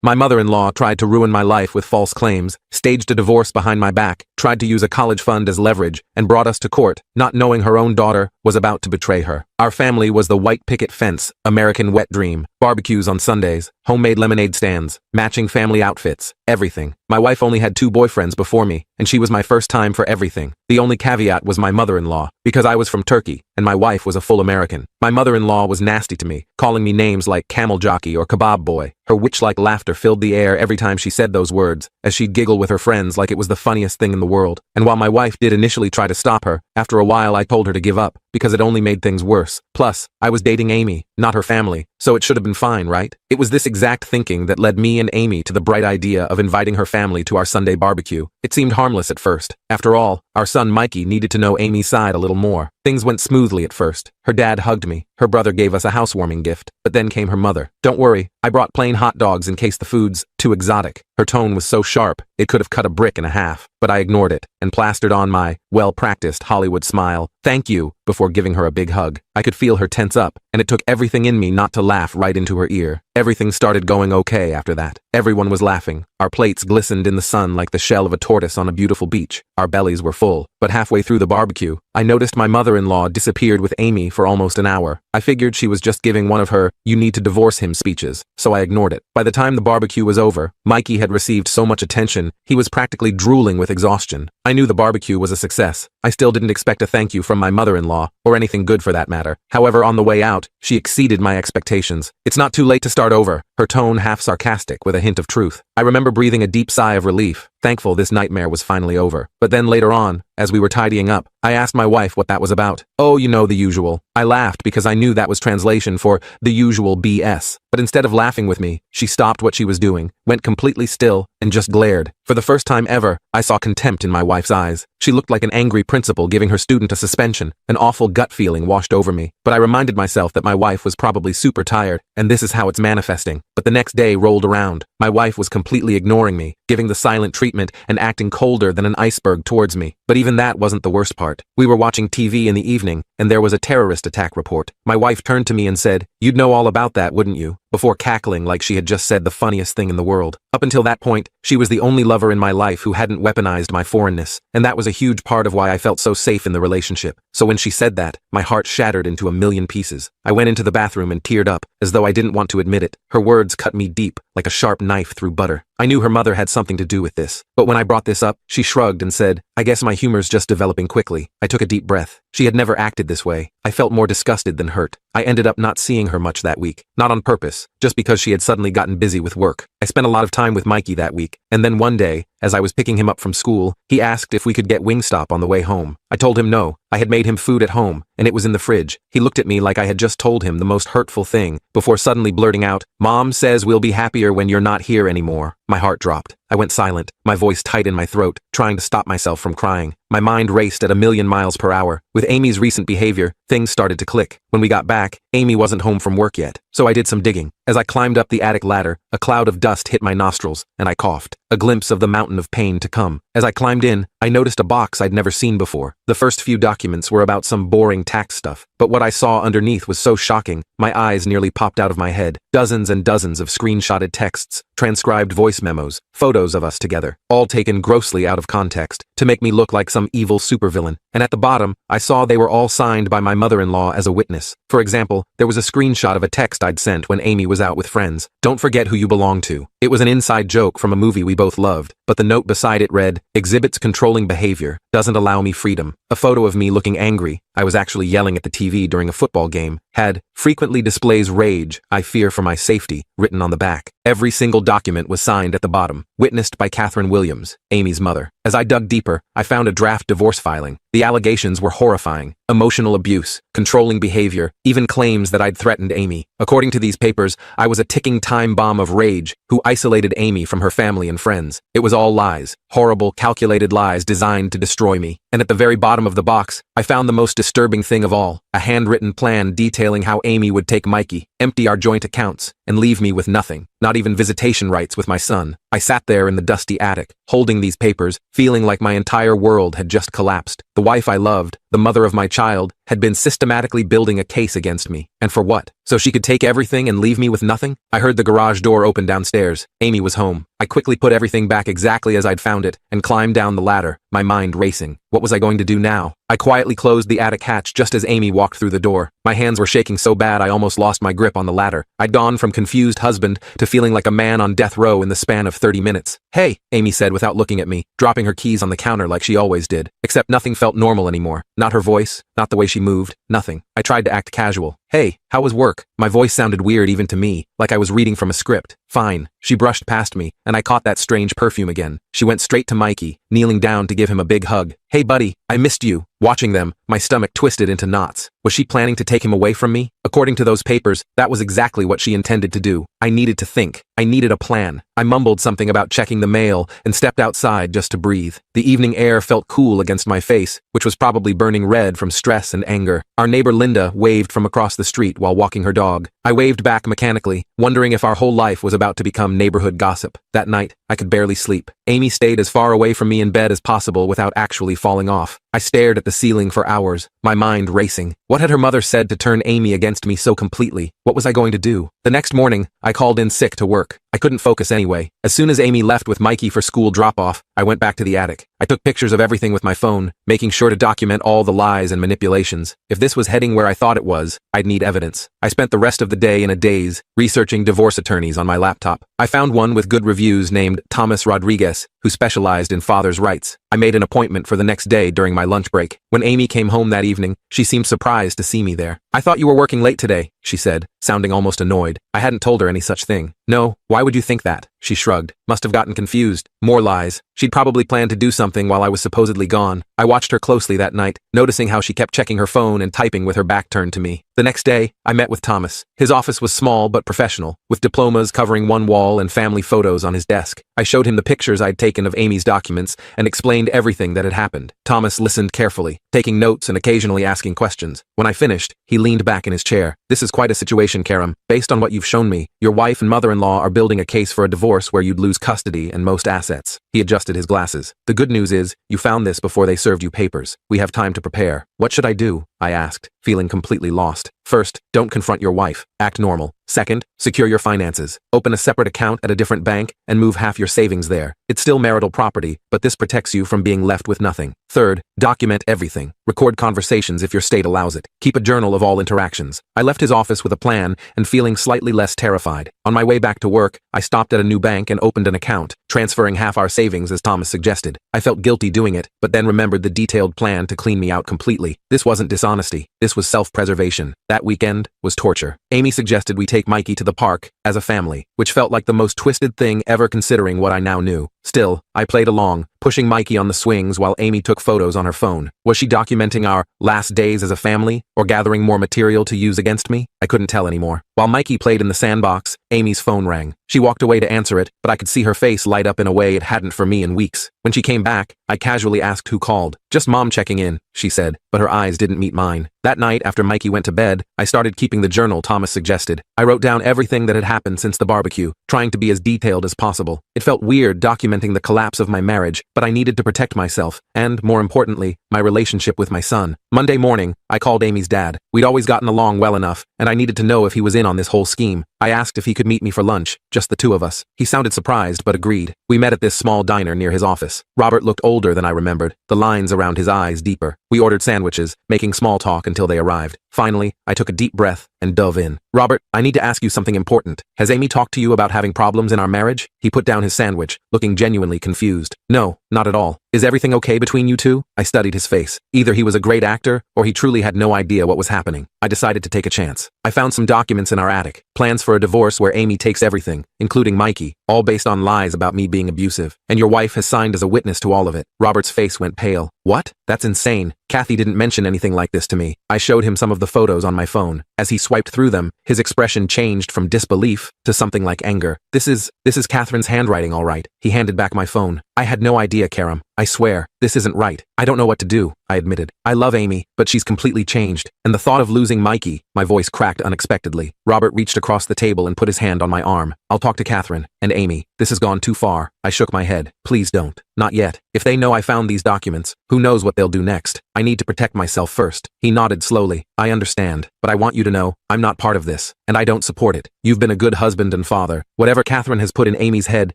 My mother-in-law tried to ruin my life with false claims, staged a divorce behind my back, tried to use a college fund as leverage, and brought us to court, not knowing her own daughter was about to betray her. Our family was the white picket fence, American wet dream, barbecues on Sundays, homemade lemonade stands, matching family outfits, everything. My wife only had 2 boyfriends before me, and she was my first time for everything. The only caveat was my mother-in-law, because I was from Turkey, and my wife was a full American. My mother-in-law was nasty to me, calling me names like camel jockey or kebab boy. Her witch-like laughter filled the air every time she said those words, as she'd giggle with her friends like it was the funniest thing in the world. And while my wife did initially try to stop her, after a while I told her to give up, because it only made things worse. Plus, I was dating Amy, not her family, so it should have been fine, right? It was this exact thinking that led me and Amy to the bright idea of inviting her family to our Sunday barbecue. It seemed harmless at first. After all, our son Mikey needed to know Amy's side a little more. Things went smoothly at first. Her dad hugged me. Her brother gave us a housewarming gift. But then came her mother. Don't worry, I brought plain hot dogs in case the food's too exotic. Her tone was so sharp, it could have cut a brick in half. But I ignored it and plastered on my well-practiced Hollywood smile. Thank you, before giving her a big hug. I could feel her tense up, and it took everything in me not to laugh right into her ear. Everything started going okay after that. Everyone was laughing. Our plates glistened in the sun like the shell of a tortoise on a beautiful beach. Our bellies were full. But halfway through the barbecue, I noticed my mother-in-law disappeared with Amy for almost an hour. I figured she was just giving one of her "you need to divorce him" speeches, so I ignored it. By the time the barbecue was over, Mikey had received so much attention, he was practically drooling with exhaustion. I knew the barbecue was a success. I still didn't expect a thank you from my mother-in-law, or anything good for that matter. However, on the way out, she exceeded my expectations. It's not too late to start over, her tone half sarcastic with a hint of truth. I remember breathing a deep sigh of relief, thankful this nightmare was finally over. But then later on, as we were tidying up, I asked my wife what that was about. "Oh, you know, the usual." I laughed because I knew that was translation for the usual BS. But instead of laughing with me, she stopped what she was doing, went completely still, and just glared. For the first time ever, I saw contempt in my wife's eyes. She looked like an angry principal giving her student a suspension. An awful gut feeling washed over me. But I reminded myself that my wife was probably super tired, and this is how it's manifesting. But the next day rolled around. My wife was completely ignoring me, giving the silent treatment and acting colder than an iceberg towards me. But even that wasn't the worst part. We were watching TV in the evening, and there was a terrorist attack report. My wife turned to me and said, "You'd know all about that, wouldn't you?" Before cackling like she had just said the funniest thing in the world. Up until that point, she was the only lover in my life who hadn't weaponized my foreignness, and that was a huge part of why I felt so safe in the relationship. So when she said that, my heart shattered into a million pieces. I went into the bathroom and teared up, as though I didn't want to admit it. Her words cut me deep, like a sharp knife through butter. I knew her mother had something to do with this, but when I brought this up, she shrugged and said, "I guess my humor's just developing quickly." I took a deep breath. She had never acted this way. I felt more disgusted than hurt. I ended up not seeing her much that week. Not on purpose, just because she had suddenly gotten busy with work. I spent a lot of time with Mikey that week, and then one day, as I was picking him up from school, he asked if we could get Wingstop on the way home. I told him no. I had made him food at home, and it was in the fridge. He looked at me like I had just told him the most hurtful thing, before suddenly blurting out, "Mom says we'll be happier when you're not here anymore." My heart dropped. I went silent, my voice tight in my throat, trying to stop myself from crying. My mind raced at a million miles per hour. With Amy's recent behavior, things started to click. When we got back, Amy wasn't home from work yet, so I did some digging. As I climbed up the attic ladder, a cloud of dust hit my nostrils, and I coughed, a glimpse of the mountain of pain to come. As I climbed in, I noticed a box I'd never seen before. The first few documents were about some boring tax stuff, but what I saw underneath was so shocking, my eyes nearly popped out of my head. Dozens and dozens of screenshotted texts, transcribed voice memos, photos of us together, all taken grossly out of context, to make me look like some evil supervillain. And at the bottom, I saw they were all signed by my mother-in-law as a witness. For example, there was a screenshot of a text I'd sent when Amy was out with friends. "Don't forget who you belong to." It was an inside joke from a movie we both loved, but the note beside it read, "Exhibits controlling behavior, doesn't allow me freedom." A photo of me looking angry, I was actually yelling at the TV during a football game, had "frequently displays rage, I fear for my safety," written on the back. Every single document was signed at the bottom, witnessed by Catherine Williams, Amy's mother. As I dug deeper, I found a draft divorce filing. The allegations were horrifying. Emotional abuse, controlling behavior, even claims that I'd threatened Amy. According to these papers, I was a ticking time bomb of rage who isolated Amy from her family and friends. It was all lies, horrible, calculated lies designed to destroy me. And at the very bottom of the box, I found the most disturbing thing of all, a handwritten plan detailing how Amy would take Mikey, empty our joint accounts, and leave me with nothing, not even visitation rights with my son. I sat there in the dusty attic, holding these papers, feeling like my entire world had just collapsed. The wife I loved, the mother of my child, had been systematically building a case against me. And for what? So she could take everything and leave me with nothing? I heard the garage door open downstairs. Amy was home. I quickly put everything back exactly as I'd found it and climbed down the ladder, my mind racing. What was I going to do now? I quietly closed the attic hatch just as Amy walked through the door. My hands were shaking so bad I almost lost my grip on the ladder. I'd gone from confused husband to feeling like a man on death row in the span of 30 minutes. "Hey," Amy said without looking at me, dropping her keys on the counter like she always did. Except nothing felt normal anymore. Not her voice, not the way she moved, nothing. I tried to act casual. "Hey, how was work?" My voice sounded weird even to me, like I was reading from a script. "Fine." She brushed past me, and I caught that strange perfume again. She went straight to Mikey, kneeling down to give him a big hug. "Hey buddy, I missed you." Watching them, my stomach twisted into knots. Was she planning to take him away from me? According to those papers, that was exactly what she intended to do. I needed to think. I needed a plan. I mumbled something about checking the mail and stepped outside just to breathe. The evening air felt cool against my face, which was probably burning red from stress and anger. Our neighbor Linda waved from across the street while walking her dog. I waved back mechanically, wondering if our whole life was about to become neighborhood gossip. That night, I could barely sleep. Amy stayed as far away from me in bed as possible without actually falling off. I stared at the ceiling for hours, my mind racing. What had her mother said to turn Amy against me so completely? What was I going to do? The next morning, I called in sick to work. I couldn't focus anyway. As soon as Amy left with Mikey for school drop-off, I went back to the attic. I took pictures of everything with my phone, making sure to document all the lies and manipulations. If this was heading where I thought it was, I'd need evidence. I spent the rest of the day in a daze, researching divorce attorneys on my laptop. I found one with good reviews named Thomas Rodriguez, who specialized in father's rights. I made an appointment for the next day during my lunch break. When Amy came home that evening, she seemed surprised to see me there. "I thought you were working late today," she said, sounding almost annoyed. I hadn't told her any such thing. "No, why would you think that?" She shrugged. Must have gotten confused. More lies. She'd probably planned to do something while I was supposedly gone. I watched her closely that night, noticing how she kept checking her phone and typing with her back turned to me. The next day, I met with Thomas. His office was small but professional, with diplomas covering one wall and family photos on his desk. I showed him the pictures I'd taken of Amy's documents and explained everything that had happened. Thomas listened carefully, taking notes and occasionally asking questions. When I finished, he leaned back in his chair. "This is quite a situation, Karam. Based on what you've shown me, your wife and mother-in-law are building a case for a divorce where you'd lose custody and most assets." He adjusted his glasses. "The good news is, you found this before they served you papers. We have time to prepare." "What should I do?" I asked, feeling completely lost. "First, don't confront your wife. Act normal. Second, secure your finances. Open a separate account at a different bank and move half your savings there. It's still marital property, but this protects you from being left with nothing. Third, document everything. Record conversations if your state allows it. Keep a journal of all interactions." I left his office with a plan and feeling slightly less terrified. On my way back to work, I stopped at a new bank and opened an account, transferring half our savings as Thomas suggested. I felt guilty doing it, but then remembered the detailed plan to clean me out completely. This wasn't dishonesty. This was self-preservation. That weekend was torture. Amy suggested we take Mikey to the park as a family, which felt like the most twisted thing ever considering what I now knew. Still, I played along, pushing Mikey on the swings while Amy took photos on her phone. Was she documenting our last days as a family, or gathering more material to use against me? I couldn't tell anymore. While Mikey played in the sandbox, Amy's phone rang. She walked away to answer it, but I could see her face light up in a way it hadn't for me in weeks. When she came back, I casually asked who called. "Just Mom checking in," she said, but her eyes didn't meet mine. That night, after Mikey went to bed, I started keeping the journal Thomas suggested. I wrote down everything that had happened since the barbecue, trying to be as detailed as possible. It felt weird documenting the collapse of my marriage, but I needed to protect myself, and, more importantly, my relationship with my son. Monday morning, I called Amy's dad. We'd always gotten along well enough, and I needed to know if he was in on this whole scheme. I asked if he could meet me for lunch, just the two of us. He sounded surprised, but agreed. We met at this small diner near his office. Robert looked older than I remembered, the lines around his eyes deeper. We ordered sandwiches, making small talk until they arrived. Finally, I took a deep breath and dove in. "Robert, I need to ask you something important. Has Amy talked to you about having problems in our marriage?" He put down his sandwich, looking genuinely confused. "No, not at all. Is everything okay between you two?" I studied his face. Either he was a great actor, or he truly had no idea what was happening. I decided to take a chance. I found some documents in our attic, plans for a divorce where Amy takes everything, including Mikey, all based on lies about me being abusive. And your wife has signed as a witness to all of it. Robert's face went pale. "What? That's insane. Kathy didn't mention anything like this to me." I showed him some of the photos on my phone. As he swiped through them, his expression changed from disbelief to something like anger. This is Catherine's handwriting, all right." He handed back my phone. "I had no idea, Karam. I swear, this isn't right. I don't know what to do, I admitted. I love Amy, but she's completely changed. And the thought of losing Mikey, my voice cracked unexpectedly. Robert reached across the table and put his hand on my arm. I'll talk to Catherine and Amy. This has gone too far. I shook my head. Please don't. Not yet. If they know I found these documents, who knows what they'll do next? I need to protect myself first. He nodded slowly. I understand, but I want you to know, I'm not part of this, and I don't support it. You've been a good husband and father. Whatever Catherine has put in Amy's head,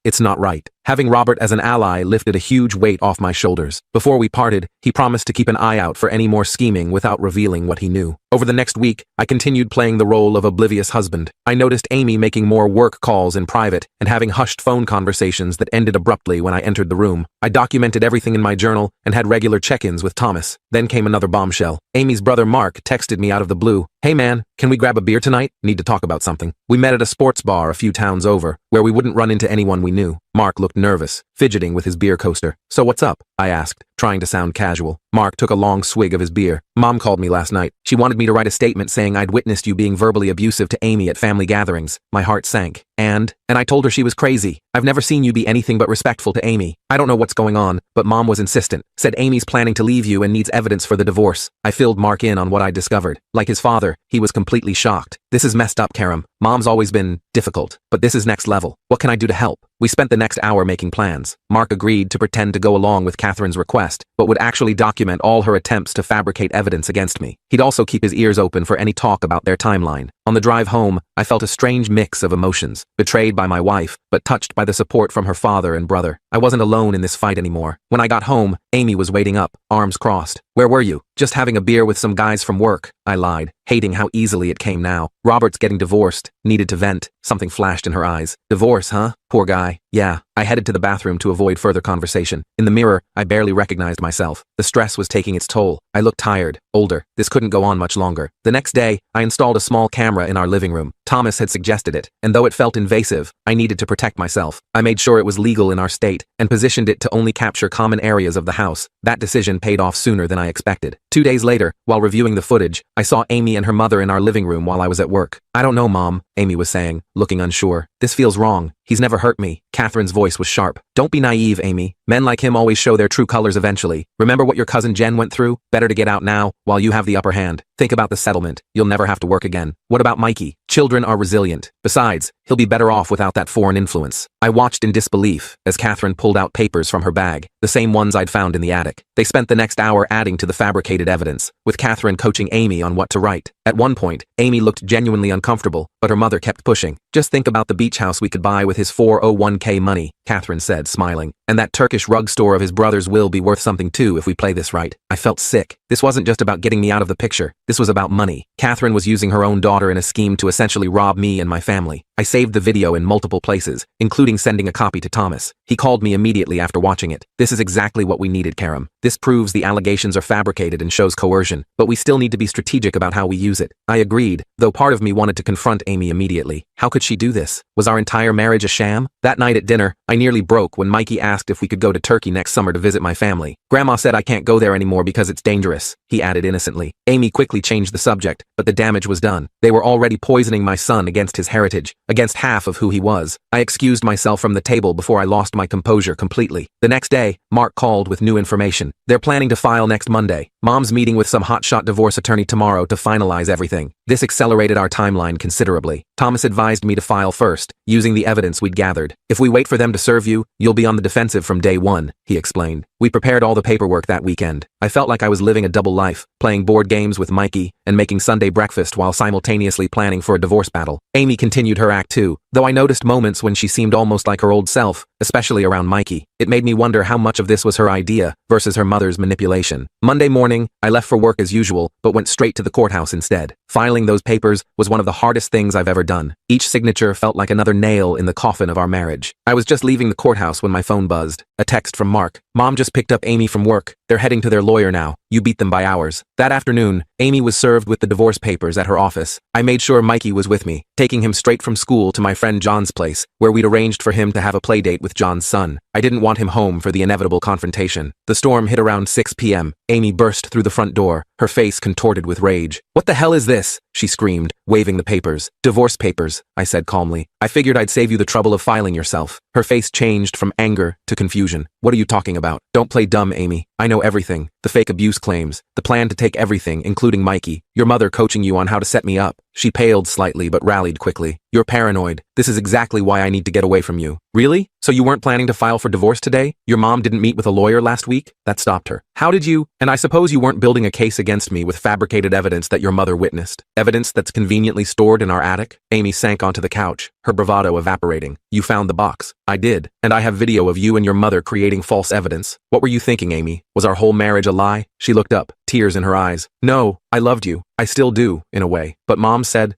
it's not right. Having Robert as an ally lifted a huge weight off my shoulders. Before we parted, he promised to keep an eye out for any more scheming without revealing what he knew. Over the next week, I continued playing the role of oblivious husband. I noticed Amy making more work calls in private and having hushed phone conversations that ended abruptly when I entered the room. I documented everything in my journal and had regular check-ins with Thomas. Then came another bombshell. Amy's brother Mark texted me out of the blue. Hey man, can we grab a beer tonight? Need to talk about something. We met at a sports bar a few towns over, where we wouldn't run into anyone we knew. Mark looked nervous, fidgeting with his beer coaster. So what's up? I asked, trying to sound casual. Mark took a long swig of his beer. Mom called me last night. She wanted me to write a statement saying I'd witnessed you being verbally abusive to Amy at family gatherings. My heart sank. And I told her she was crazy. I've never seen you be anything but respectful to Amy. I don't know what's going on, but Mom was insistent. Said Amy's planning to leave you and needs evidence for the divorce. I filled Mark in on what I discovered. Like his father, he was completely shocked. This is messed up, Karam. Mom's always been difficult, but this is next level. What can I do to help? We spent the next hour making plans. Mark agreed to pretend to go along with Catherine's request, but would actually document all her attempts to fabricate evidence against me. He'd also keep his ears open for any talk about their timeline. On the drive home, I felt a strange mix of emotions, betrayed by my wife, but touched by the support from her father and brother. I wasn't alone in this fight anymore. When I got home, Amy was waiting up, arms crossed. Where were you? Just having a beer with some guys from work, I lied, hating how easily it came now. Robert's getting divorced, needed to vent. Something flashed in her eyes. Divorce, huh? Poor guy. Yeah. I headed to the bathroom to avoid further conversation. In the mirror, I barely recognized myself. The stress was taking its toll. I looked tired, older. This couldn't go on much longer. The next day, I installed a small camera in our living room. Thomas had suggested it, and though it felt invasive, I needed to protect myself. I made sure it was legal in our state, and positioned it to only capture common areas of the house. That decision paid off sooner than I expected. 2 days later, while reviewing the footage, I saw Amy and her mother in our living room while I was at work. I don't know, Mom, Amy was saying, looking unsure. This feels wrong. He's never hurt me. Catherine's voice was sharp. Don't be naive, Amy. Men like him always show their true colors eventually. Remember what your cousin Jen went through? Better to get out now, while you have the upper hand. Think about the settlement. You'll never have to work again. What about Mikey? Children are resilient. Besides, he'll be better off without that foreign influence. I watched in disbelief as Catherine pulled out papers from her bag, the same ones I'd found in the attic. They spent the next hour adding to the fabricated evidence, with Catherine coaching Amy on what to write. At one point, Amy looked genuinely uncomfortable, but her mother kept pushing. Just think about the beach house we could buy with his 401k money, Catherine said, smiling. And that Turkish rug store of his brother's will be worth something too if we play this right. I felt sick. This wasn't just about getting me out of the picture. This was about money. Catherine was using her own daughter in a scheme to essentially rob me and my family. I saved the video in multiple places, including sending a copy to Thomas. He called me immediately after watching it. This is exactly what we needed, Karam. This proves the allegations are fabricated and shows coercion, but we still need to be strategic about how we use it. I agreed, though part of me wanted to confront Amy immediately. How could she do this? Was our entire marriage a sham? That night at dinner, I nearly broke when Mikey asked if we could go to Turkey next summer to visit my family. Grandma said I can't go there anymore because it's dangerous, he added innocently. Amy quickly changed the subject, but the damage was done. They were already poisoning my son against his heritage, against half of who he was. I excused myself from the table before I lost my composure completely. The next day, Mark called with new information. They're planning to file next Monday. Mom's meeting with some hotshot divorce attorney tomorrow to finalize everything. This accelerated our timeline considerably. Thomas advised me to file first, using the evidence we'd gathered. If we wait for them to serve you, you'll be on the defensive from day one, he explained. We prepared all the paperwork that weekend. I felt like I was living a double life, playing board games with Mikey and making Sunday breakfast while simultaneously planning for a divorce battle. Amy continued her act too, though I noticed moments when she seemed almost like her old self, especially around Mikey. It made me wonder how much of this was her idea versus her mother's manipulation. Monday morning, I left for work as usual, but went straight to the courthouse instead. Filing those papers was one of the hardest things I've ever done. Each signature felt like another nail in the coffin of our marriage. I was just leaving the courthouse when my phone buzzed. A text from Mark. Mom just picked up Amy from work. They're heading to their lawyer now. You beat them by hours. That afternoon, Amy was served with the divorce papers at her office. I made sure Mikey was with me, taking him straight from school to my friend John's place, where we'd arranged for him to have a play date with John's son. I didn't want him home for the inevitable confrontation. The storm hit around 6 p.m. Amy burst through the front door, her face contorted with rage. "What the hell is this?" she screamed, waving the papers. "Divorce papers," I said calmly. "I figured I'd save you the trouble of filing yourself." Her face changed from anger to confusion. "What are you talking about? Don't play dumb, Amy. I know everything. The fake abuse claims, the plan to take everything, including Mikey, your mother coaching you on how to set me up." She paled slightly but rallied quickly. "You're paranoid. This is exactly why I need to get away from you." "Really? So you weren't planning to file for divorce today? Your mom didn't meet with a lawyer last week?" That stopped her. "How did you? And I suppose you weren't building a case against me with fabricated evidence that your mother witnessed. Evidence that's conveniently stored in our attic?" Amy sank onto the couch, her bravado evaporating. "You found the box." "I did. And I have video of you and your mother creating false evidence." "What were you thinking, Amy? Was our whole marriage a lie?" She looked up, tears in her eyes. "No, I loved you. I still do, in a way. But Mom said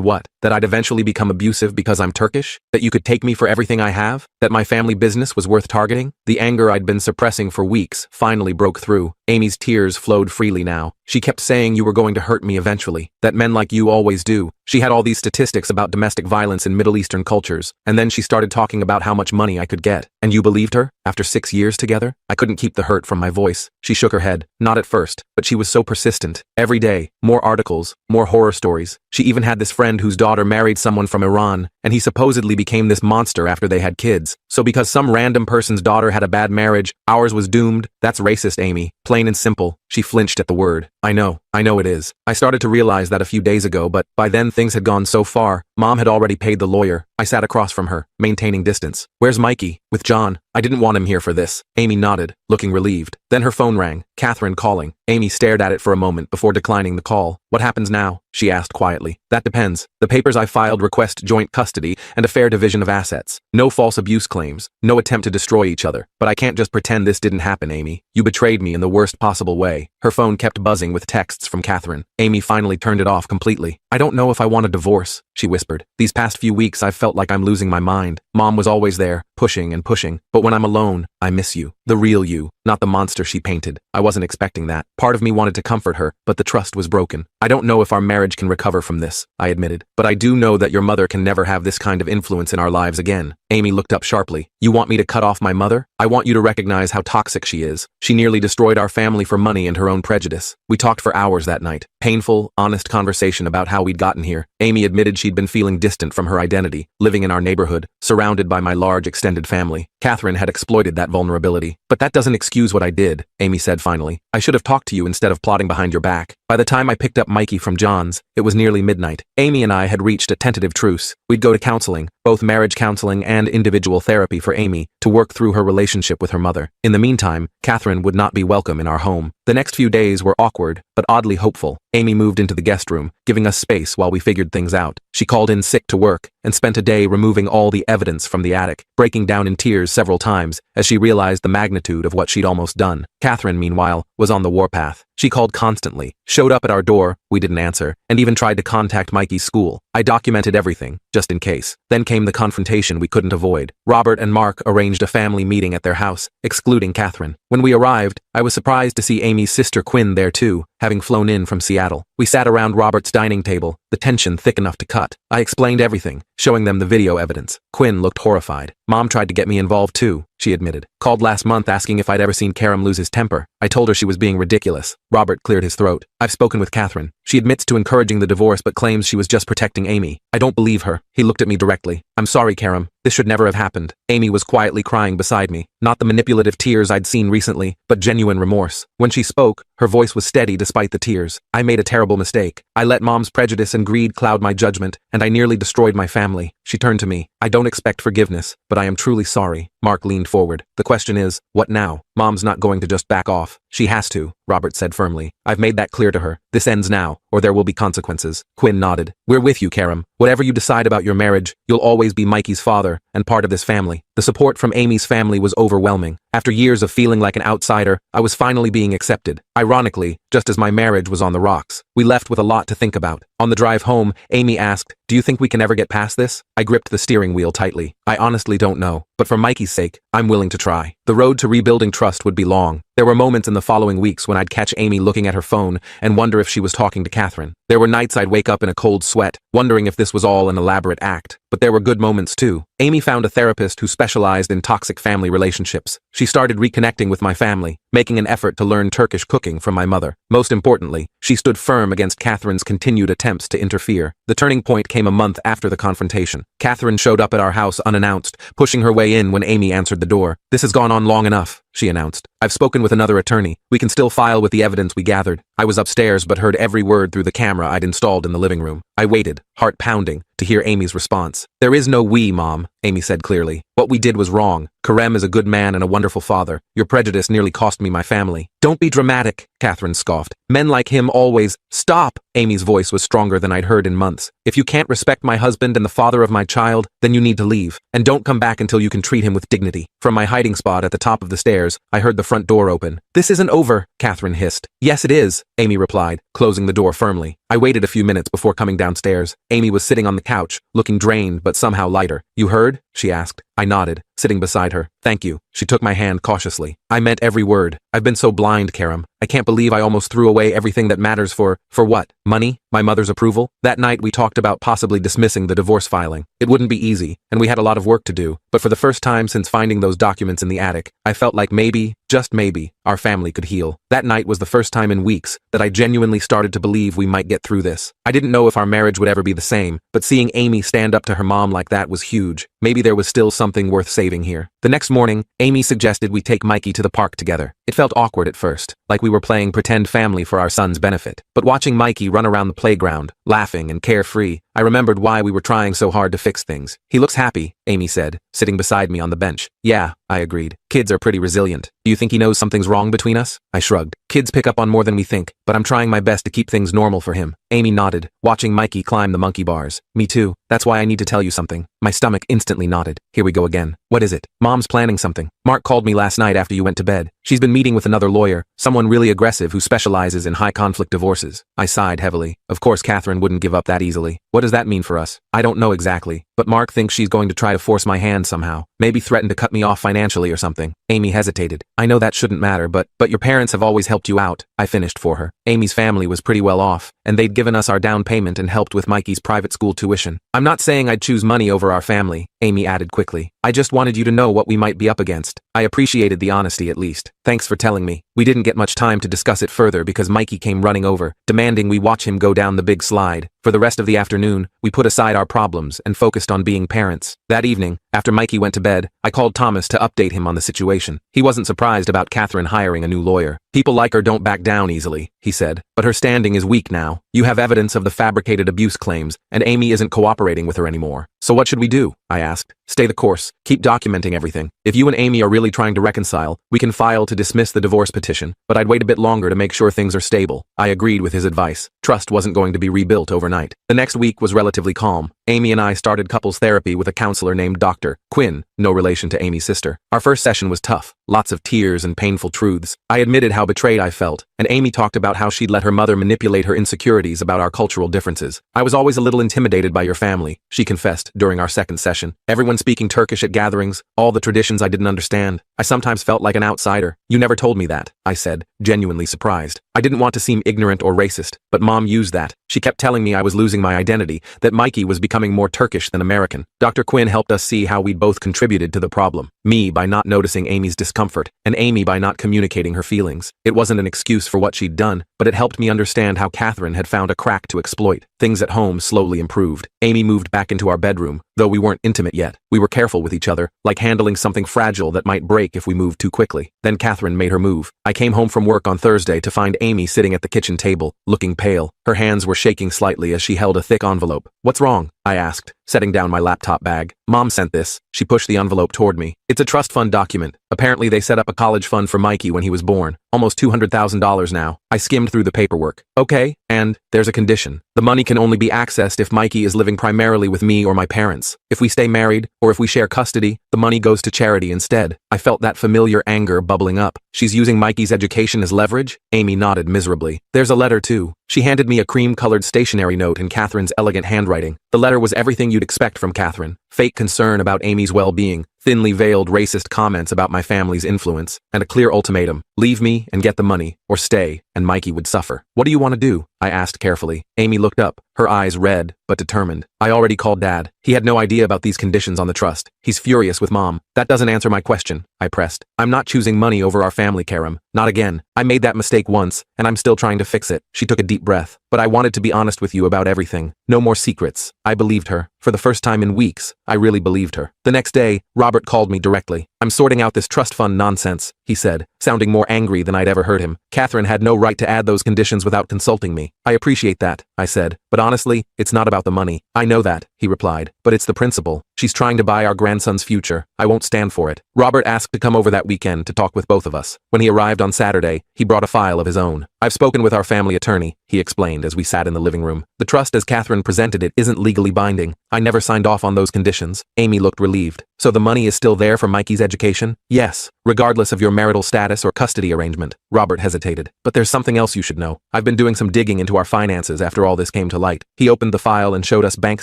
what? That I'd eventually become abusive because I'm Turkish? That you could take me for everything I have? That my family business was worth targeting?" The anger I'd been suppressing for weeks finally broke through. Amy's tears flowed freely now. "She kept saying you were going to hurt me eventually. That men like you always do." She had all these statistics about domestic violence in Middle Eastern cultures, and then she started talking about how much money I could get. "And you believed her? After 6 years together?" I couldn't keep the hurt from my voice. She shook her head. "Not at first, but she was so persistent. Every day, more articles, more horror stories. She even had this friend whose daughter married someone from Iran, and he supposedly became this monster after they had kids. So because some random person's daughter had a bad marriage, ours was doomed? That's racist, Amy. Plain and simple." She flinched at the word. I know it is. I started to realize that a few days ago, but by then things had gone so far. Mom had already paid the lawyer. I sat across from her, maintaining distance. "Where's Mikey?" "With John. I didn't want him here for this." Amy nodded, looking relieved. Then her phone rang. Catherine calling. Amy stared at it for a moment before declining the call. "What happens now?" she asked quietly. "That depends. The papers I filed request joint custody and a fair division of assets. No false abuse claims. No attempt to destroy each other. But I can't just pretend this didn't happen, Amy. You betrayed me in the worst possible way." Her phone kept buzzing with texts from Catherine. Amy finally turned it off completely. "I don't know if I want a divorce," she whispered. "These past few weeks I've felt like I'm losing my mind. Mom was always there, pushing and pushing. But when I'm alone, I miss you. The real you, not the monster she painted. I wasn't expecting that. Part of me wanted to comfort her, but the trust was broken. I don't know if our marriage can recover from this," I admitted. "But I do know that your mother can never have this kind of influence in our lives again." Amy looked up sharply. "You want me to cut off my mother? I want you to recognize how toxic she is. She nearly destroyed our family for money and her own prejudice." We talked for hours that night. Painful, honest conversation about how we'd gotten here. Amy admitted she'd been feeling distant from her identity, living in our neighborhood, surrounded by my large extended family. Catherine had exploited that vulnerability. "But that doesn't excuse what I did," Amy said finally. "I should have talked to you instead of plotting behind your back." By the time I picked up Mikey from John's, it was nearly midnight. Amy and I had reached a tentative truce. We'd go to counseling, both marriage counseling and individual therapy for Amy, to work through her relationship with her mother. In the meantime, Catherine would not be welcome in our home. The next few days were awkward, but oddly hopeful. Amy moved into the guest room, giving us space while we figured things out. She called in sick to work, and spent a day removing all the evidence from the attic, breaking down in tears several times as she realized the magnitude of what she'd almost done. Catherine, meanwhile, was on the warpath. She called constantly, showed up at our door, we didn't answer, and even tried to contact Mikey's school. I documented everything, just in case. Then came the confrontation we couldn't avoid. Robert and Mark arranged a family meeting at their house, excluding Catherine. When we arrived, I was surprised to see Amy's sister Quinn there too, having flown in from Seattle. We sat around Robert's dining table, the tension thick enough to cut. I explained everything, showing them the video evidence. Quinn looked horrified. "Mom tried to get me involved too," she admitted. "Called last month asking if I'd ever seen Karam lose his temper. I told her she was being ridiculous." Robert cleared his throat. "I've spoken with Catherine. She admits to encouraging the divorce but claims she was just protecting Amy. I don't believe her." He looked at me directly. "I'm sorry, Karam. This should never have happened." Amy was quietly crying beside me. Not the manipulative tears I'd seen recently, but genuine remorse. When she spoke, her voice was steady despite the tears. "I made a terrible mistake. I let Mom's prejudice and greed cloud my judgment, and I nearly destroyed my family." She turned to me. "I don't expect forgiveness, but I am truly sorry." Mark leaned forward. "The question is, what now? Mom's not going to just back off." "She has to," Robert said firmly. "I've made that clear to her. This ends now, or there will be consequences." Quinn nodded. "We're with you, Karam. Whatever you decide about your marriage, you'll always be Mikey's father, and part of this family." The support from Amy's family was overwhelming. After years of feeling like an outsider, I was finally being accepted. Ironically, just as my marriage was on the rocks. We left with a lot to think about. On the drive home, Amy asked, "Do you think we can ever get past this?" I gripped the steering wheel tightly. "I honestly don't know. But for Mikey's sake, I'm willing to try." The road to rebuilding trust would be long. There were moments in the following weeks when I'd catch Amy looking at her phone and wonder if she was talking to Catherine. There were nights I'd wake up in a cold sweat, wondering if this was all an elaborate act. But there were good moments too. Amy found a therapist who specialized in toxic family relationships. She started reconnecting with my family, making an effort to learn Turkish cooking from my mother. Most importantly, she stood firm against Catherine's continued attempts to interfere. The turning point came a month after the confrontation. Catherine showed up at our house unannounced, pushing her way in when Amy answered the door. "This has gone on long enough," she announced. "I've spoken with another attorney. We can still file with the evidence we gathered." I was upstairs but heard every word through the camera I'd installed in the living room. I waited, heart pounding, to hear Amy's response. "There is no we, Mom," Amy said clearly. "What we did was wrong. Karem is a good man and a wonderful father. Your prejudice nearly cost me my family." "Don't be dramatic," Catherine scoffed. "Men like him always—" "Stop!" Amy's voice was stronger than I'd heard in months. "If you can't respect my husband and the father of my child, then you need to leave. And don't come back until you can treat him with dignity." From my hiding spot at the top of the stairs, I heard the front door open. "This isn't over," Catherine hissed. "Yes, it is," Amy replied, closing the door firmly. I waited a few minutes before coming downstairs. Amy was sitting on the couch, looking drained but somehow lighter. "You heard?" she asked. I nodded, sitting beside her. "Thank you." She took my hand cautiously. "I meant every word. I've been so blind, Karam. I can't believe I almost threw away everything that matters for what? Money? My mother's approval?" That night we talked about possibly dismissing the divorce filing. It wouldn't be easy, and we had a lot of work to do, but for the first time since finding those documents in the attic, I felt like maybe, just maybe, our family could heal. That night was the first time in weeks that I genuinely started to believe we might get through this. I didn't know if our marriage would ever be the same, but seeing Amy stand up to her mom like that was huge. Maybe there was still something worth saving here. The next morning, Amy suggested we take Mikey to the park together. It felt awkward at first, like we were playing pretend family for our son's benefit. But watching Mikey run around the playground, laughing and carefree, I remembered why we were trying so hard to fix things. "He looks happy," Amy said, sitting beside me on the bench. "Yeah," I agreed. "Kids are pretty resilient. Do you think he knows something's wrong between us?" I shrugged. "Kids pick up on more than we think, but I'm trying my best to keep things normal for him." Amy nodded, watching Mikey climb the monkey bars. "Me too. That's why I need to tell you something." My stomach instantly knotted. Here we go again. "What is it?" "Mom's planning something. Mark called me last night after you went to bed. She's been meeting with another lawyer, someone really aggressive who specializes in high-conflict divorces." I sighed heavily. Of course Catherine wouldn't give up that easily. "What does that mean for us?" "I don't know exactly, but Mark thinks she's going to try to force my hand somehow. Maybe threaten to cut me off financially or something." Amy hesitated. "I know that shouldn't matter, but your parents have always helped you out," I finished for her. Amy's family was pretty well off, and they'd given us our down payment and helped with Mikey's private school tuition. "I'm not saying I'd choose money over our family," Amy added quickly. "I just wanted you to know what we might be up against." I appreciated the honesty at least. "Thanks for telling me." We didn't get much time to discuss it further because Mikey came running over, demanding we watch him go down the big slide. For the rest of the afternoon, we put aside our problems and focused on being parents. That evening, after Mikey went to bed, I called Thomas to update him on the situation. He wasn't surprised about Catherine hiring a new lawyer. "People like her don't back down easily," he said, "but her standing is weak now. You have evidence of the fabricated abuse claims, and Amy isn't cooperating with her anymore. So what should we do?" I asked. "Stay the course. Keep documenting everything. If you and Amy are really trying to reconcile, we can file to dismiss the divorce petition, but I'd wait a bit longer to make sure things are stable." I agreed with his advice. Trust wasn't going to be rebuilt overnight. The next week was relatively calm. Amy and I started couples therapy with a counselor named Dr. Quinn, no relation to Amy's sister. Our first session was tough, lots of tears and painful truths. I admitted how betrayed I felt, and Amy talked about how she'd let her mother manipulate her insecurities about our cultural differences. "I was always a little intimidated by your family," she confessed during our second session. "Everyone speaking Turkish at gatherings, all the traditions I didn't understand. I sometimes felt like an outsider." "You never told me that," I said, genuinely surprised. I didn't want to seem ignorant or racist, but Mom used that. She kept telling me I was losing my identity, that Mikey was becoming more Turkish than American. Dr. Quinn helped us see how we'd both contributed to the problem. Me by not noticing Amy's discomfort, and Amy by not communicating her feelings. It wasn't an excuse for what she'd done, but it helped me understand how Catherine had found a crack to exploit. Things at home slowly improved. Amy moved back into our bedroom, though we weren't intimate yet. We were careful with each other, like handling something fragile that might break if we moved too quickly. Then Catherine made her move. I came home from work on Thursday to find Amy sitting at the kitchen table, looking pale. Her hands were shaking slightly as she held a thick envelope. "What's wrong?" I asked, setting down my laptop bag. "Mom sent this." She pushed the envelope toward me. "It's a trust fund document. Apparently they set up a college fund for Mikey when he was born. Almost $200,000 now." I skimmed through the paperwork. "Okay, and there's a condition. The money can only be accessed if Mikey is living primarily with me or my parents. If we stay married, or if we share custody, the money goes to charity instead." I felt that familiar anger bubbling up. "She's using Mikey's education as leverage?" Amy nodded miserably. "There's a letter too." She handed me a cream-colored stationery note in Catherine's elegant handwriting. The letter was everything you'd expect from Catherine. Fake concern about Amy's well-being, thinly veiled racist comments about my family's influence, and a clear ultimatum: leave me and get the money, or stay, and Mikey would suffer. What do you want to do? I asked carefully. Amy looked up, her eyes red, but determined. I already called Dad. He had no idea about these conditions on the trust. He's furious with Mom. That doesn't answer my question, I pressed. I'm not choosing money over our family, Karam. Not again. I made that mistake once, and I'm still trying to fix it. She took a deep breath. But I wanted to be honest with you about everything. No more secrets. I believed her. For the first time in weeks, I really believed her. The next day, Robert called me directly. I'm sorting out this trust fund nonsense, he said, sounding more angry than I'd ever heard him. Catherine had no right to add those conditions without consulting me. I appreciate that, I said. But honestly, it's not about the money. I know that, he replied. But it's the principle. She's trying to buy our grandson's future. I won't stand for it. Robert asked to come over that weekend to talk with both of us. When he arrived on Saturday, he brought a file of his own. I've spoken with our family attorney, he explained as we sat in the living room. The trust as Catherine presented it isn't legally binding. I never signed off on those conditions. Amy looked relieved. So the money is still there for Mikey's education? Yes, regardless of your marital status or custody arrangement. Robert hesitated. But there's something else you should know. I've been doing some digging into our finances after all this came to light. He opened the file and showed us bank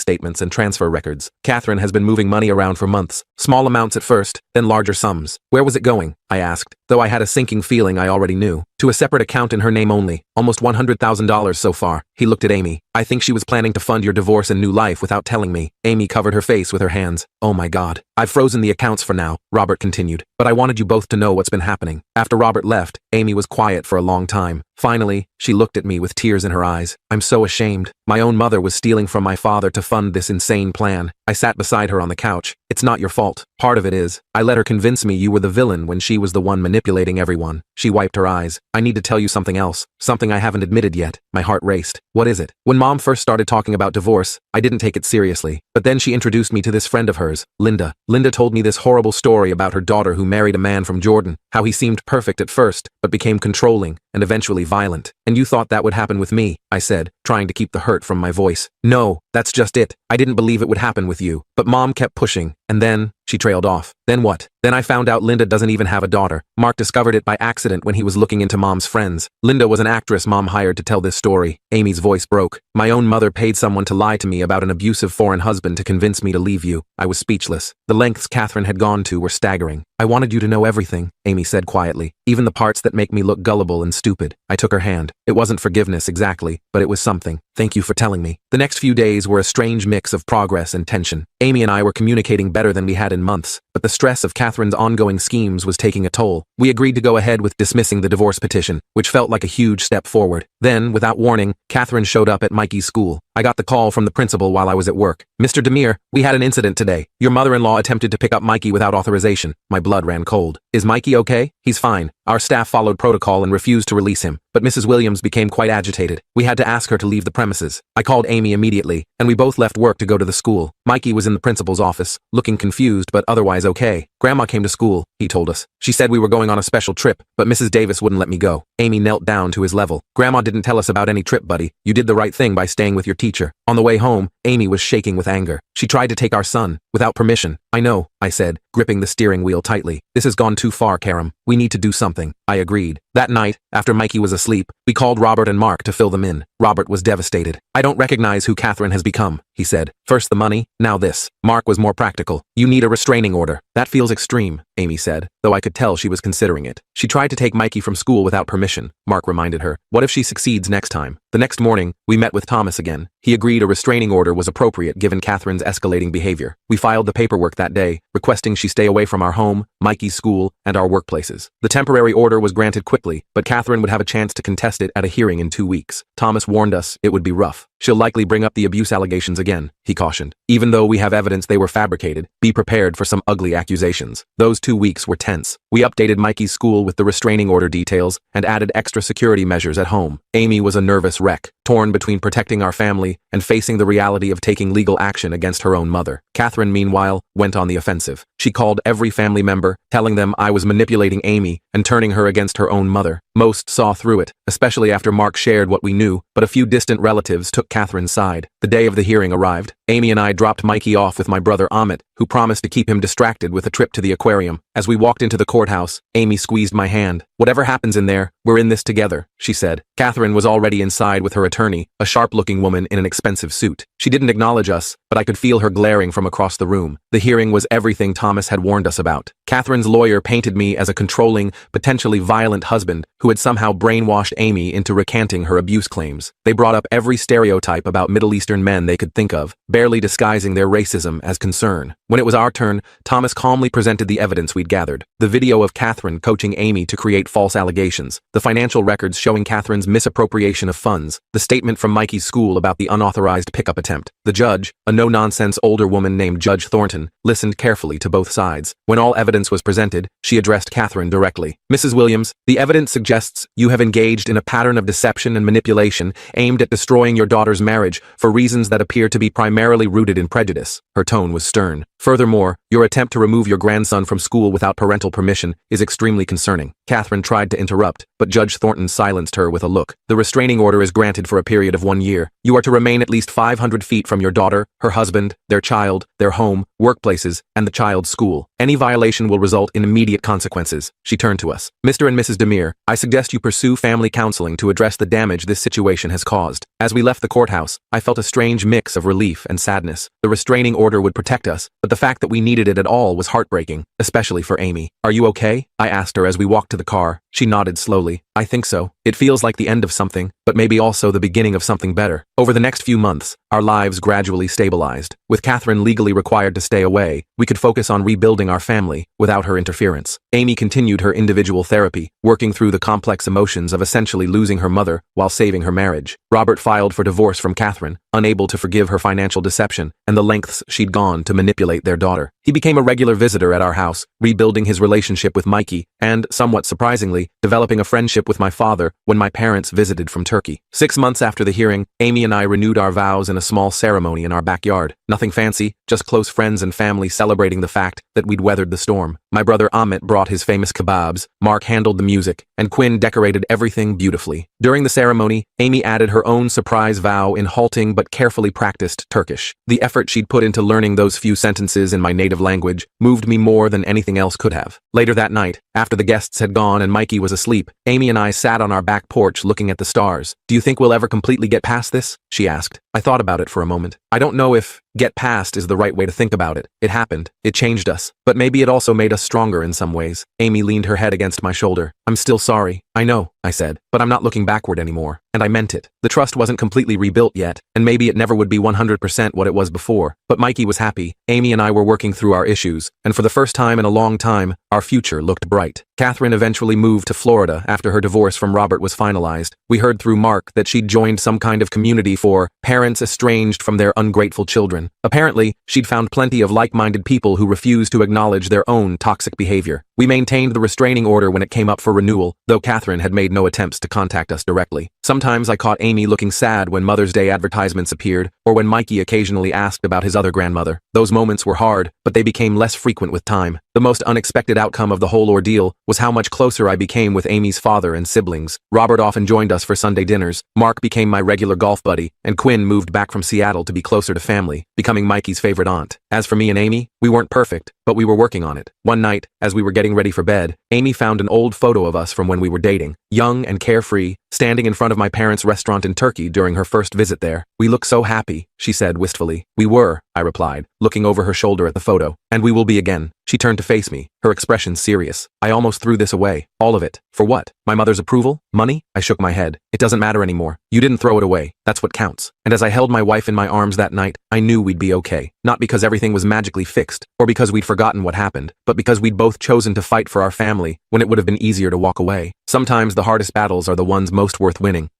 statements and transfer records. Catherine has been moving money around for months. Small amounts at first, then larger sums. Where was it going? I asked, though I had a sinking feeling I already knew. To a separate account in her name only. Almost $100,000 so far. He looked at Amy. I think she was planning to fund your divorce and new life without telling me. Amy covered her face with her hands. Oh my God. I've frozen the accounts for now, Robert continued. But I wanted you both to know what's been happening. After Robert left, Amy was quiet for a long time. Finally, she looked at me with tears in her eyes. I'm so ashamed. My own mother was stealing from my father to fund this insane plan. I sat beside her on the couch. It's not your fault. Part of it is. I let her convince me you were the villain when she was the one manipulating everyone. She wiped her eyes. I need to tell you something else. Something I haven't admitted yet. My heart raced. What is it? When Mom first started talking about divorce, I didn't take it seriously. But then she introduced me to this friend of hers, Linda. Linda told me this horrible story about her daughter who married a man from Jordan, how he seemed perfect at first, but became controlling and eventually violent. And you thought that would happen with me, I said, trying to keep the hurt from my voice. No, that's just it. I didn't believe it would happen with you. But Mom kept pushing, and then she trailed off. Then what? Then I found out Linda doesn't even have a daughter. Mark discovered it by accident when he was looking into Mom's friends. Linda was an actress Mom hired to tell this story. Amy's voice broke. My own mother paid someone to lie to me about an abusive foreign husband to convince me to leave you. I was speechless. The lengths Catherine had gone to were staggering. I wanted you to know everything, Amy said quietly, even the parts that make me look gullible and stupid. I took her hand. It wasn't forgiveness exactly, but it was something. Thank you for telling me. The next few days were a strange mix of progress and tension. Amy and I were communicating better than we had in months, but the stress of Catherine's ongoing schemes was taking a toll. We agreed to go ahead with dismissing the divorce petition, which felt like a huge step forward. Then, without warning, Catherine showed up at Mikey's school. I got the call from the principal while I was at work. Mr. Demir, we had an incident today. Your mother-in-law attempted to pick up Mikey without authorization. My blood ran cold. Is Mikey okay? He's fine. Our staff followed protocol and refused to release him, but Mrs. Williams became quite agitated. We had to ask her to leave the premises. I called Amy immediately, and we both left work to go to the school. Mikey was in the principal's office, looking confused but otherwise okay. Grandma came to school, he told us. She said we were going on a special trip, but Mrs. Davis wouldn't let me go. Amy knelt down to his level. Grandma didn't tell us about any trip, buddy. You did the right thing by staying with your teacher. On the way home, Amy was shaking with anger. She tried to take our son, without permission. I know, I said, gripping the steering wheel tightly. This has gone too far, Karam. We need to do something. I agreed. That night, after Mikey was asleep, we called Robert and Mark to fill them in. Robert was devastated. I don't recognize who Catherine has become, he said. First the money, now this. Mark was more practical. You need a restraining order. That feels extreme, Amy said, though I could tell she was considering it. She tried to take Mikey from school without permission, Mark reminded her. What if she succeeds next time? The next morning, we met with Thomas again. He agreed a restraining order was appropriate given Catherine's escalating behavior. We filed the paperwork that day, requesting she stay away from our home, Mikey's school, and our workplaces. The temporary order was granted quickly, but Catherine would have a chance to contest it at a hearing in 2 weeks. Thomas warned us it would be rough. She'll likely bring up the abuse allegations again, he cautioned. Even though we have evidence they were fabricated, be prepared for some ugly accusations. Those 2 weeks were tense. We updated Mikey's school with the restraining order details and added extra security measures at home. Amy was a nervous wreck, torn between protecting our family and facing the reality of taking legal action against her own mother. Catherine, meanwhile, went on the offensive. She called every family member, telling them I was manipulating Amy and turning her against her own mother. Most saw through it, especially after Mark shared what we knew, but a few distant relatives took Catherine's side. The day of the hearing arrived. Amy and I dropped Mikey off with my brother Amit, who promised to keep him distracted with a trip to the aquarium. As we walked into the courthouse, Amy squeezed my hand. "Whatever happens in there, we're in this together," she said. Catherine was already inside with her attorney, a sharp-looking woman in an expensive suit. She didn't acknowledge us, but I could feel her glaring from across the room. The hearing was everything Thomas had warned us about. Catherine's lawyer painted me as a controlling, potentially violent husband who had somehow brainwashed Amy into recanting her abuse claims. They brought up every stereotype about Middle Eastern men they could think of, barely disguising their racism as concern. When it was our turn, Thomas calmly presented the evidence we'd gathered. The video of Catherine coaching Amy to create false allegations, the financial records showing Catherine's misappropriation of funds, the statement from Mikey's school about the unauthorized pickup attempt. The judge, a no-nonsense older woman named Judge Thornton, listened carefully to both sides. When all evidence was presented, she addressed Catherine directly. "Mrs. Williams, the evidence suggests you have engaged in a pattern of deception and manipulation aimed at destroying your daughter's marriage for reasons that appear to be primarily rooted in prejudice." Her tone was stern. "Furthermore, your attempt to remove your grandson from school without parental permission is extremely concerning." Catherine tried to interrupt, but Judge Thornton silenced her with a look. "The restraining order is granted for a period of 1 year. You are to remain at least 500 feet from your daughter, her husband, their child, their home, workplaces, and the child's school. Any violation will result in immediate consequences." She turned to us. "Mr. and Mrs. Demir, I suggest you pursue family counseling to address the damage this situation has caused." As we left the courthouse, I felt a strange mix of relief and sadness. The restraining order would protect us, but the fact that we needed it at all was heartbreaking, especially for Amy. "Are you okay?" I asked her as we walked to the car. She nodded slowly. "I think so. It feels like the end of something, but maybe also the beginning of something better." Over the next few months, our lives gradually stabilized. With Catherine legally required to stay away, we could focus on rebuilding our family without her interference. Amy continued her individual therapy, working through the complex emotions of essentially losing her mother while saving her marriage. Robert filed for divorce from Catherine, unable to forgive her financial deception and the lengths she'd gone to manipulate their daughter. He became a regular visitor at our house, rebuilding his relationship with Mikey and, somewhat surprisingly, developing a friendship with my father when my parents visited from Turkey. 6 months after the hearing, Amy and I renewed our vows in a small ceremony in our backyard. Nothing fancy, just close friends and family celebrating the fact that we'd weathered the storm. My brother Amit brought his famous kebabs, Mark handled the music, and Quinn decorated everything beautifully. During the ceremony, Amy added her own surprise vow in halting but carefully practiced Turkish. The effort she'd put into learning those few sentences in my native language moved me more than anything else could have. Later that night, after the guests had gone and Mikey was asleep, Amy and I sat on our back porch looking at the stars. "Do you think we'll ever completely get past this?" she asked. I thought about it for a moment. I don't know if get past is the right way to think about it. It happened. It changed us. But maybe it also made us stronger in some ways. Amy leaned her head against my shoulder. "I'm still sorry." "I know," I said, "but I'm not looking backward anymore." And I meant it. The trust wasn't completely rebuilt yet, and maybe it never would be 100% what it was before. But Mikey was happy. Amy and I were working through our issues, and for the first time in a long time, our future looked bright. Catherine eventually moved to Florida after her divorce from Robert was finalized. We heard through Mark that she'd joined some kind of community for parents estranged from their ungrateful children. Apparently, she'd found plenty of like-minded people who refused to acknowledge their own toxic behavior. We maintained the restraining order when it came up for renewal, though Catherine had made no attempts to contact us directly. Sometimes I caught Amy looking sad when Mother's Day advertisements appeared, or when Mikey occasionally asked about his other grandmother. Those moments were hard, but they became less frequent with time. The most unexpected outcome of the whole ordeal was how much closer I became with Amy's father and siblings. Robert often joined us for Sunday dinners, Mark became my regular golf buddy, and Quinn moved back from Seattle to be closer to family, becoming Mikey's favorite aunt. As for me and Amy, we weren't perfect, but we were working on it. One night, as we were getting ready for bed, Amy found an old photo of us from when we were dating, young and carefree, standing in front of my parents' restaurant in Turkey during her first visit there. "We look so happy," she said wistfully. "We were," I replied, looking over her shoulder at the photo. "And we will be again." She turned to face me, her expression serious. "I almost threw this away. All of it. For what? My mother's approval? Money?" I shook my head. "It doesn't matter anymore. You didn't throw it away. That's what counts." And as I held my wife in my arms that night, I knew we'd be okay. Not because everything was magically fixed, or because we'd forgotten what happened, but because we'd both chosen to fight for our family when it would have been easier to walk away. Sometimes the hardest battles are the ones most worth winning.